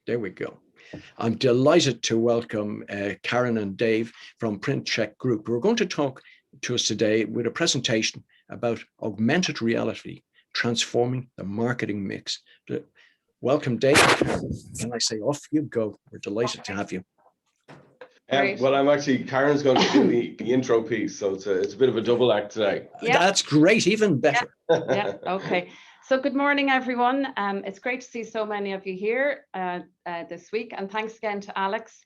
There we go. I'm delighted to welcome Karen and Dave from Print Check Group. We're going to talk to us today with a presentation about augmented reality transforming the marketing mix. Welcome, Dave. Can I say off you go? We're delighted to have you. Well, I'm actually, Karen's going to do the intro piece, so it's a bit of a double act today. Yeah. That's great, even better. Yeah, okay. So good morning, everyone. It's great to see so many of you here this week, and thanks again to Alex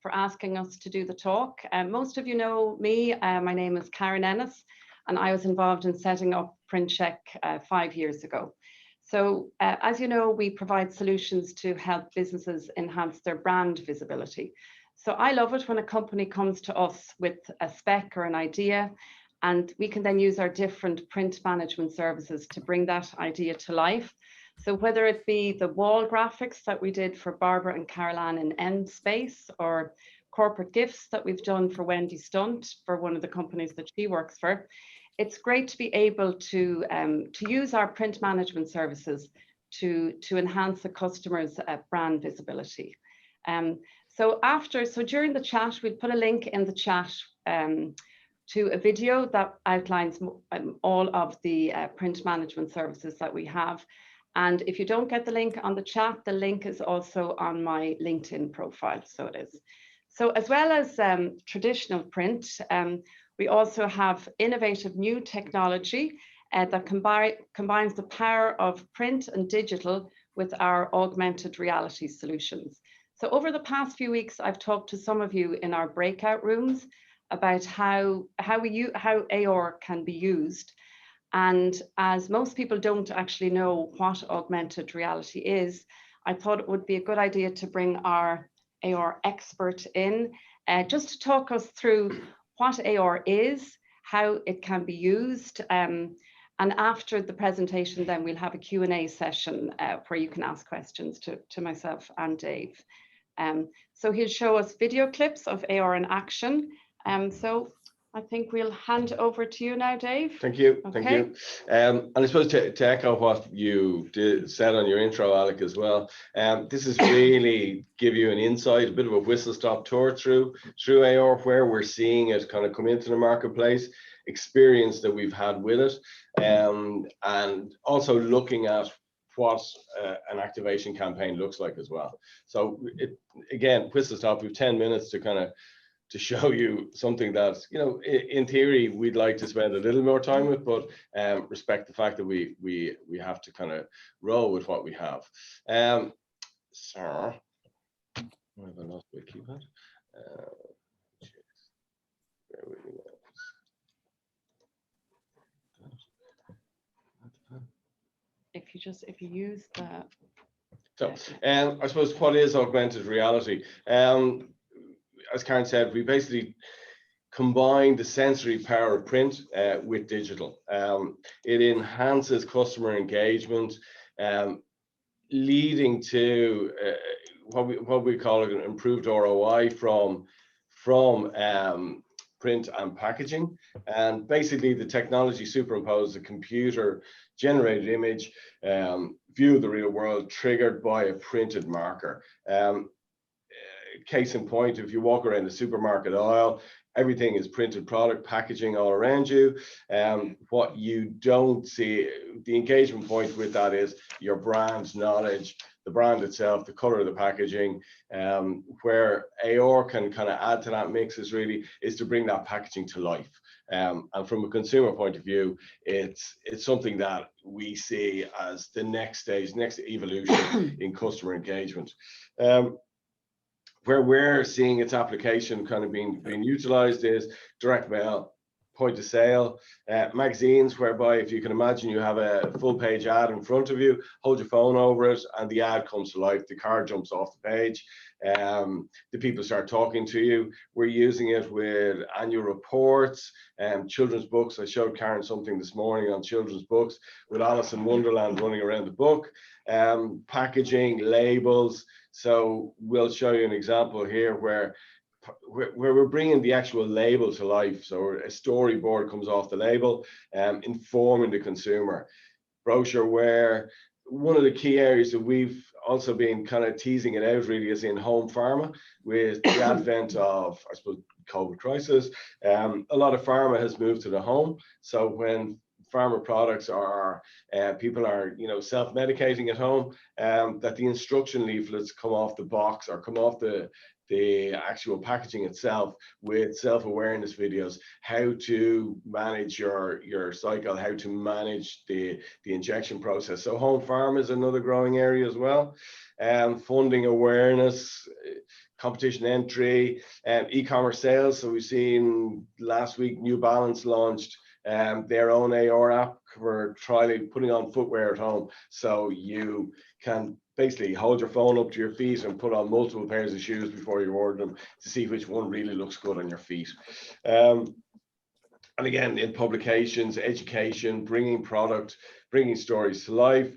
for asking us to do the talk. Most of you know me. My name is Karen Ennis, and I was involved in setting up Print Check 5 years ago. So as you know, we provide solutions to help businesses enhance their brand visibility. So I love it when a company comes to us with a spec or an idea, and we can then use our different print management services to bring that idea to life. So whether it be the wall graphics that we did for Barbara and Caroline in End Space, or corporate gifts that we've done for Wendy Stunt for one of the companies that she works for, it's great to be able to use our print management services to enhance the customer's brand visibility. So during the chat, we'll put a link in the chat to a video that outlines all of the print management services that we have. And if you don't get the link on the chat, the link is also on my LinkedIn profile, so it is. So as well as traditional print, we also have innovative new technology that combines the power of print and digital with our augmented reality solutions. So over the past few weeks, I've talked to some of you in our breakout rooms about how AR can be used. And as most people don't actually know what augmented reality is, I thought it would be a good idea to bring our AR expert in just to talk us through what AR is, how it can be used. And after the presentation, then we'll have a Q&A session where you can ask questions to myself and Dave. So he'll show us video clips of AR in action. So I think we'll hand over to you now, Dave. Thank you. Okay. Thank you. And I suppose to echo what you said on your intro, Alec, as well, this is really give you an insight, a bit of a whistle-stop tour through AR, where we're seeing it kind of come into the marketplace, experience that we've had with it, and also looking at what an activation campaign looks like as well. So again, whistle-stop, we've 10 minutes to show you something that, you know, in theory, we'd like to spend a little more time with, but respect the fact that we have to kind of roll with what we have. Sorry, I lost my keypad. Bear with me. If you use the... So, I suppose what is augmented reality? As Karen said, we basically combine the sensory power of print with digital. It enhances customer engagement, leading to what we call an improved ROI from print and packaging. And basically the technology superimposes a computer generated image, view of the real world triggered by a printed marker. Case in point, if you walk around the supermarket aisle, everything is printed product packaging all around you. What you don't see, the engagement point with that is your brand knowledge, the brand itself, the color of the packaging. Where AR can kind of add to that mix is to bring that packaging to life. And from a consumer point of view, it's something that we see as the next stage, next evolution in customer engagement. Where we're seeing its application kind of being utilized is direct mail, point of sale, magazines, whereby if you can imagine you have a full page ad in front of you, hold your phone over it and the ad comes to life, the card jumps off the page, the people start talking to you. We're using it with annual reports, children's books. I showed Karen something this morning on children's books with Alice in Wonderland running around the book, packaging, labels. So we'll show you an example here where we're bringing the actual label to life. So a storyboard comes off the label, informing the consumer. Brochure where one of the key areas that we've also been kind of teasing it out really is in home pharma with the advent of, I suppose, COVID crisis. A lot of pharma has moved to the home. So when pharma products are, people are, self-medicating at home, that the instruction leaflets come off the box or come off the actual packaging itself with self-awareness videos, how to manage your cycle, how to manage the injection process. So home farm is another growing area as well. Funding awareness, competition entry, e-commerce sales. So we've seen last week New Balance launched their own AR app for trialing, putting on footwear at home. So you can basically hold your phone up to your feet and put on multiple pairs of shoes before you order them to see which one really looks good on your feet. And again, in publications, education, bringing product, bringing stories to life,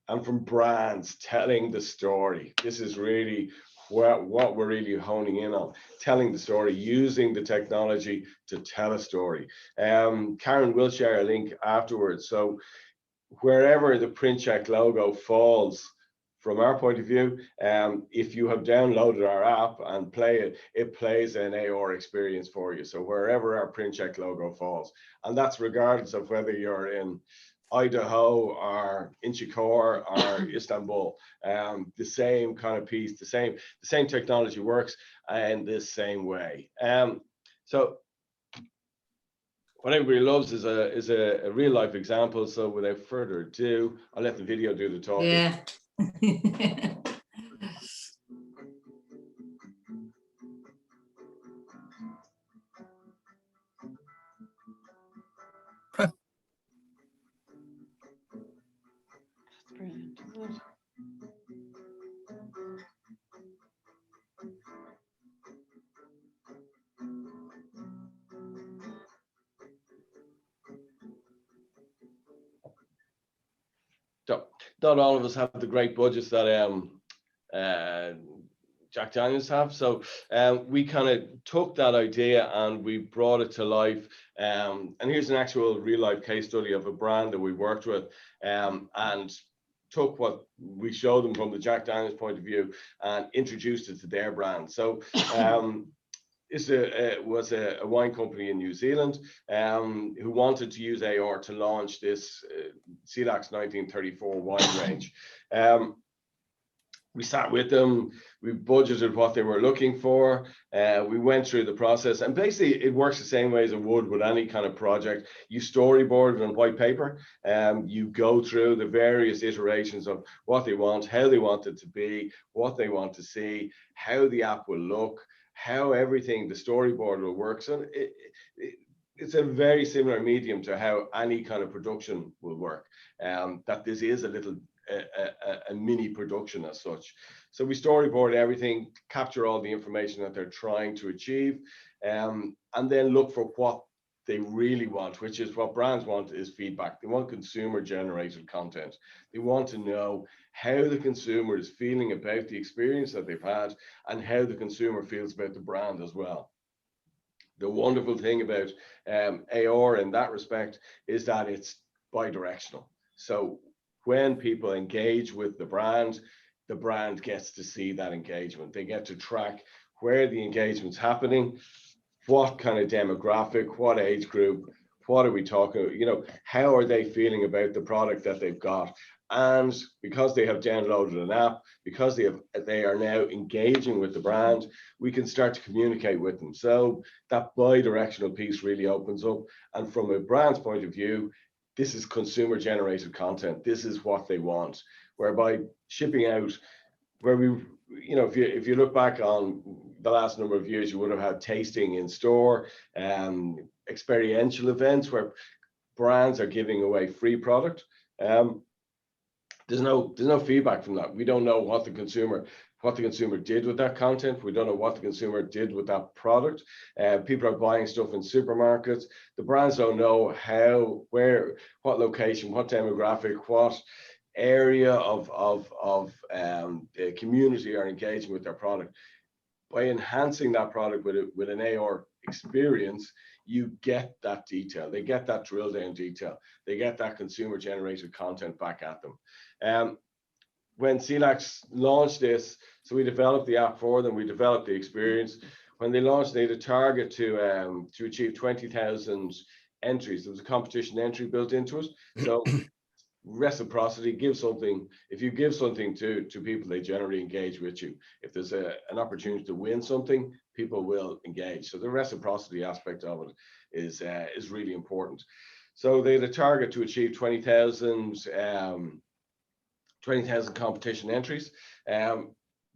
and from brands telling the story. This is really what we're really honing in on, telling the story, using the technology to tell a story. Karen will share a link afterwards. So wherever the PrintCheck logo falls, from our point of view, if you have downloaded our app and play it, it plays an AR experience for you. So wherever our PrintCheck logo falls, and that's regardless of whether you're in Idaho or Inchicore or Istanbul, the same kind of piece, the same technology works in this same way. So what everybody loves is a real life example. So without further ado, I'll let the video do the talking. Yeah. Brilliant, isn't it? So, not all of us have the great budgets that Jack Daniels have. So we kind of took that idea and we brought it to life. And here's an actual real life case study of a brand that we worked with, and took what we showed them from the Jack Daniels point of view and introduced it to their brand. So this was a wine company in New Zealand who wanted to use AR to launch this CELAX 1934 wine range. We sat with them, we budgeted what they were looking for, we went through the process, and basically it works the same way as it would with any kind of project. You storyboard it on white paper, you go through the various iterations of what they want, how they want it to be, what they want to see, how the app will look, how everything, the storyboard will work. So it's a very similar medium to how any kind of production will work, that this is a little a mini production as such. So we storyboard everything, capture all the information that they're trying to achieve, and then look for what they really want, which is what brands want, is feedback. They want consumer generated content. They want to know how the consumer is feeling about the experience that they've had and how the consumer feels about the brand as well. The wonderful thing about AR in that respect is that it's bi-directional. So when people engage with the brand gets to see that engagement. They get to track where the engagement's happening, what kind of demographic, what age group, what are we talking, how are they feeling about the product that they've got? And because they have downloaded an app, because they are now engaging with the brand, we can start to communicate with them. So that bi-directional piece really opens up. And from a brand's point of view, this is consumer generated content. This is what they want. Whereby shipping out, where we, if you look back on the last number of years, you would have had tasting in store, experiential events where brands are giving away free product. There's no feedback from that. We don't know what the consumer did with that content. We don't know what the consumer did with that product. People are buying stuff in supermarkets. The brands don't know how, where, what location, what demographic, what area of the community are engaging with their product. By enhancing that product with an AR experience, you get that detail. They get that drill down detail. They get that consumer generated content back at them. when CLAX launched this, so we developed the app for them, we developed the experience. When they launched, they had a target to achieve 20,000 entries. There was a competition entry built into it. So reciprocity, give something. If you give something to people, they generally engage with you. If there's an opportunity to win something, people will engage. So the reciprocity aspect of it is really important. So they had a target to achieve 20,000 competition entries.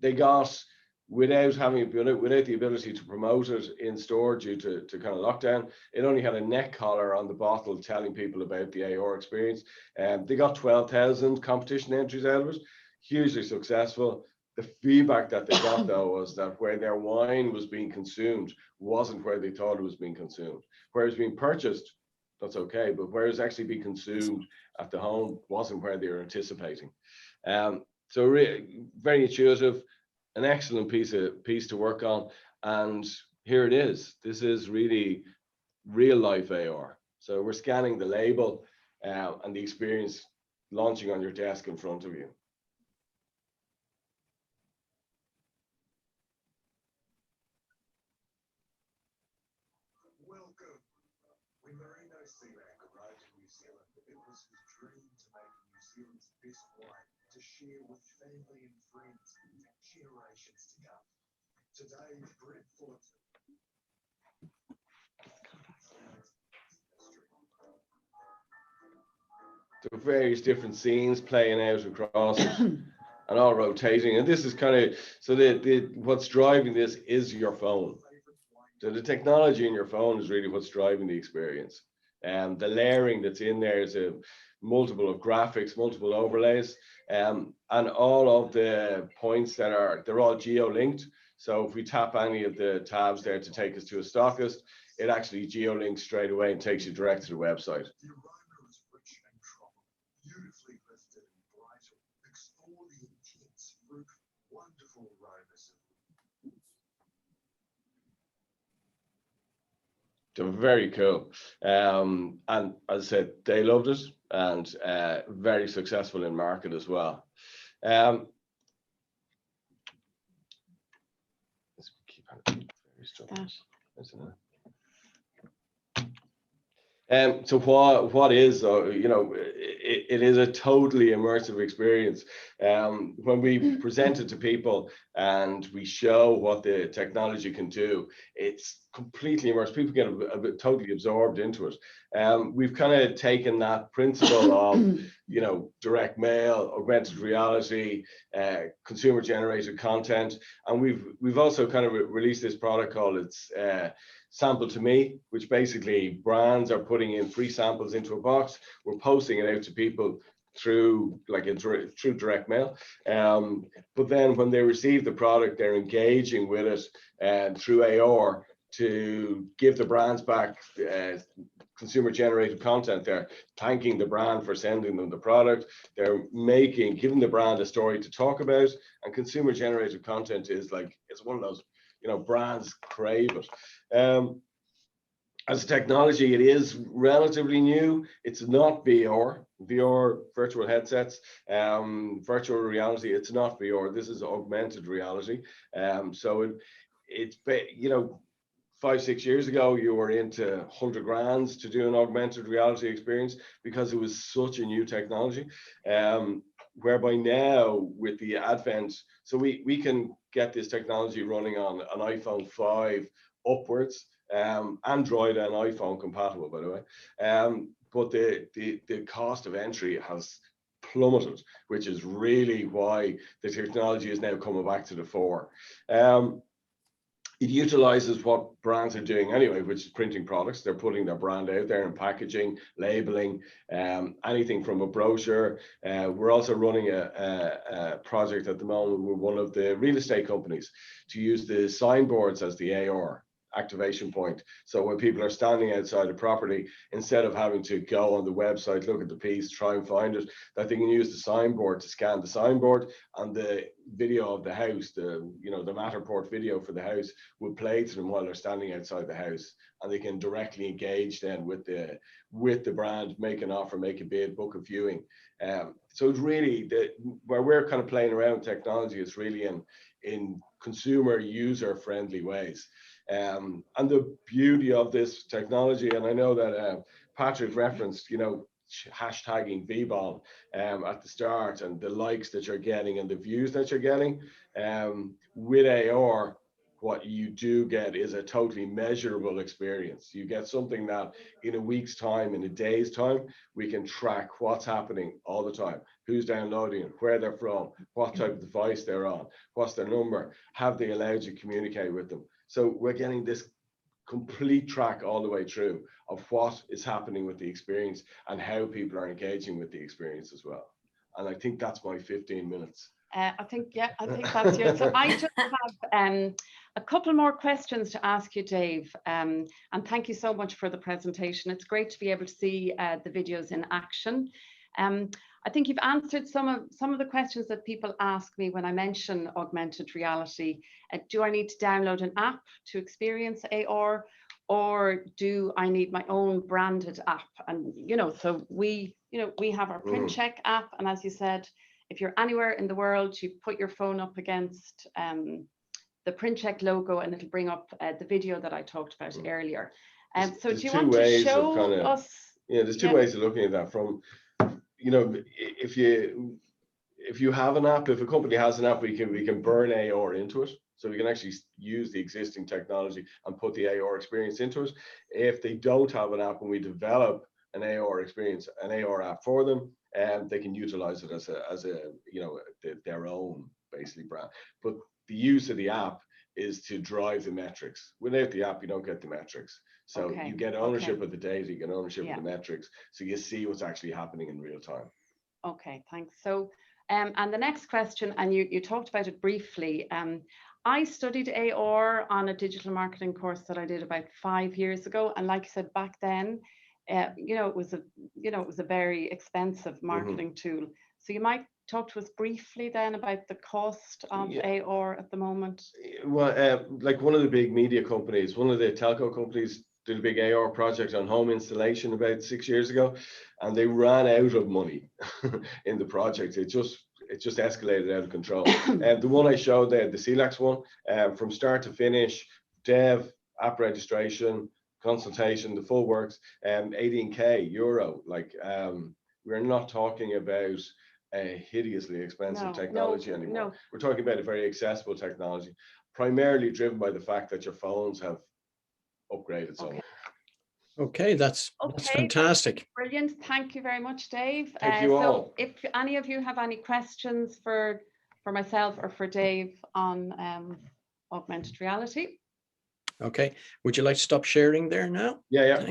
They got, without the ability to promote it in store due to kind of lockdown, it only had a neck collar on the bottle telling people about the AR experience. They got 12,000 competition entries out of it, hugely successful. The feedback that they got though was that where their wine was being consumed wasn't where they thought it was being consumed. Where it was being purchased, that's okay, but where it's actually being consumed at the home wasn't where they were anticipating. So really very intuitive, an excellent piece to work on, and here it is. This is really real life AR. So we're scanning the label and the experience launching on your desk in front of you. Welcome. When Marino Sealand arrived in New Zealand, it was his dream to make New Zealand's best wine to share with family and friends for generations to come. Today, Brett Fullerton. So various different scenes playing out across it and all rotating. And this is kind of, so what's driving this is your phone. So the technology in your phone is really what's driving the experience. And the layering that's in there is a multiple of graphics, multiple overlays, and all of the points they're all geo-linked. So if we tap any of the tabs there to take us to a stockist, it actually geo-links straight away and takes you direct to the website. The aroma is rich and tropical, beautifully lifted and brighter. Explore the intense fruit, wonderful aromas. They're very cool. And as I said, they loved it, and very successful in market as well. Let's keep on very strong. So what is, it is a totally immersive experience. When we present it to people and we show what the technology can do, it's completely immersive. People get a bit totally absorbed into it. We've kind of taken that principle of, direct mail, augmented reality, consumer generated content, and we've also kind of released this product called Sample to Me, which basically brands are putting in free samples into a box. We're posting it out to people through through direct mail. But then when they receive the product, they're engaging with it through AR to give the brands back consumer generated content. They're thanking the brand for sending them the product. They're giving the brand a story to talk about, and consumer generated content is it's one of those, brands crave it. As a technology, it is relatively new. It's not VR, virtual headsets, virtual reality. It's not VR. This is augmented reality. So it's 5-6 years ago, you were into 100 grand to do an augmented reality experience because it was such a new technology. Whereby now with the advent, so we can get this technology running on an iPhone 5 upwards, Android and iPhone compatible, by the way. But the cost of entry has plummeted, which is really why the technology is now coming back to the fore. It utilizes what brands are doing anyway, which is printing products. They're putting their brand out there in packaging, labeling, anything from a brochure. We're also running a project at the moment with one of the real estate companies to use the signboards as the AR activation point. So when people are standing outside a property, instead of having to go on the website, look at the piece, try and find it, that they can use the signboard to scan the signboard, and the video of the house, the Matterport video for the house will play to them while they're standing outside the house, and they can directly engage then with the brand, make an offer, make a bid, book a viewing. The So it's really where we're kind of playing around with technology is really in consumer user friendly ways. And the beauty of this technology, and I know that Patrick referenced, hashtagging VBOL at the start, and the likes that you're getting and the views that you're getting. With AR, what you do get is a totally measurable experience. You get something that in a week's time, in a day's time, we can track what's happening all the time, who's downloading it, where they're from, what type of device they're on, what's their number, have they allowed you to communicate with them. So we're getting this complete track all the way through of what is happening with the experience and how people are engaging with the experience as well. And I think that's my 15 minutes. I think that's yours. So I just have a couple more questions to ask you, Dave. And thank you so much for the presentation. It's great to be able to see the videos in action. I think you've answered some of the questions that people ask me when I mention augmented reality. Do I need to download an app to experience AR, or do I need my own branded app? And so we have our Print Check app, and as you said, if you're anywhere in the world, you put your phone up against the Print Check logo, and it'll bring up the video that I talked about earlier. So do you want to show us? Yeah, there's two ways of looking at that. From if you have an app, if a company has an app, we can burn AR into it. So we can actually use the existing technology and put the AR experience into it. If they don't have an app and we develop an AR experience, an AR app for them, and they can utilize it as a their own basically brand. But the use of the app is to drive the metrics. Without the app, you don't get the metrics. So you get ownership of the data, you get ownership of the metrics. So you see what's actually happening in real time. Okay, thanks. So, and the next question, and you talked about it briefly. I studied AR on a digital marketing course that I did about 5 years ago, and like you said, back then, it was a very expensive marketing tool. So you might talk to us briefly then about the cost of AR at the moment. Well, like one of the big media companies, one of the telco companies did a big AR project on home installation about 6 years ago, and they ran out of money in the project. It just escalated out of control. And the one I showed there, the CLAX one, from start to finish, dev, app registration, consultation, the full works, 18k euro. Like we're not talking about a hideously expensive technology anymore. No. We're talking about a very accessible technology, primarily driven by the fact that your phones have upgraded so much. Okay, that's fantastic. Brilliant. Thank you very much, Dave. Thank you all. So if any of you have any questions for myself or for Dave on augmented reality. Okay, would you like to stop sharing there now? Yeah. Thanks.